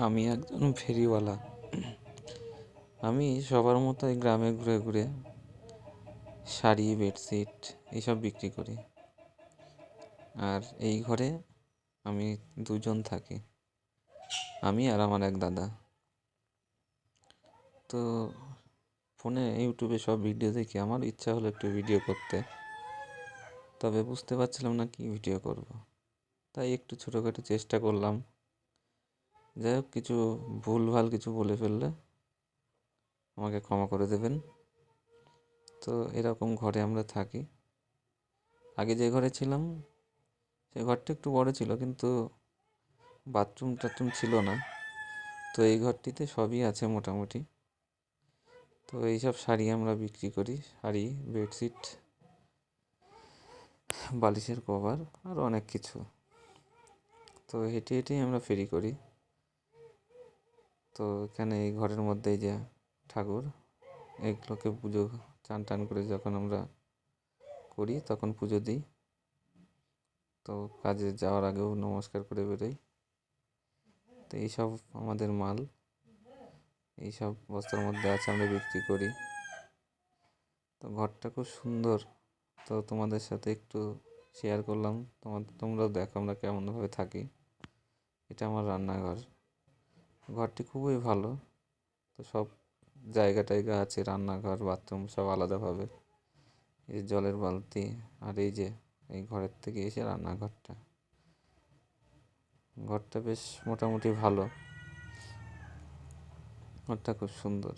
আমি একজন ফেরিওয়ালা। আমি সবার মতোই গ্রামে ঘুরে ঘুরে শাড়ি, বেডশিট এইসব বিক্রি করি। আর এই ঘরে আমি দুজন থাকি, আমি আর আমার এক দাদা। তো ফোনে ইউটিউবে সব ভিডিও দেখে আমার ইচ্ছা হলো একটু ভিডিও করতে, তবে বুঝতে পারছিলাম না কি ভিডিও করব। তাই একটু ছোটোখাটো চেষ্টা করলাম। যাই হোক, কিছু ভুলভাল কিছু বলে ফেললে আমাকে ক্ষমা করে দেবেন। তো এরকম ঘরে আমরা থাকি। আগে যে ঘরে ছিলাম সেই ঘরটা একটু বড় ছিল, কিন্তু বাথরুম টাথরুম ছিল না। তো এই ঘরটিতে সবই আছে মোটামুটি। তো এইসব শাড়ি আমরা বিক্রি করি, শাড়ি, বেডশিট, বালিশের কভার আর অনেক কিছু। তো হেঁটে হেঁটেই আমরা ফেরি করি। তো এখানে এই ঘরের মধ্যেই যে ঠাকুর, এগুলোকে পুজো চান টান করে যখন আমরা করি তখন পুজো দিই। তো কাজে যাওয়ার আগেও নমস্কার করে বেরোই। তো এইসব আমাদের মাল, এইসব বস্তার মধ্যে আছে, আমরা বিক্রি করি। তো ঘরটা খুব সুন্দর। তো তোমাদের সাথে একটু শেয়ার করলাম, তোমরাও দেখো আমরা কেমনভাবে থাকি। এটা আমার রান্নাঘর। ঘরটি খুবই ভালো। তো সব জায়গা টায়গা আছে, রান্নাঘর, বাথরুম সব আলাদাভাবে। এই যে জলের বালতি, আর এই যে এই ঘরের থেকে এসে রান্নাঘরটা। ঘরটা বেশ মোটামুটি ভালো, ঘরটা খুব সুন্দর।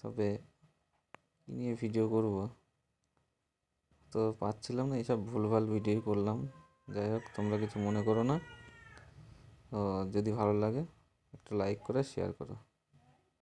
তবে কী নিয়ে ভিডিও করব তো পাচ্ছিলাম না, এইসব ভুলভাল ভিডিও করলাম। যাই হোক, তোমরা কিছু মনে করো না। যদি ভালো লাগে একটু লাইক করে শেয়ার করো।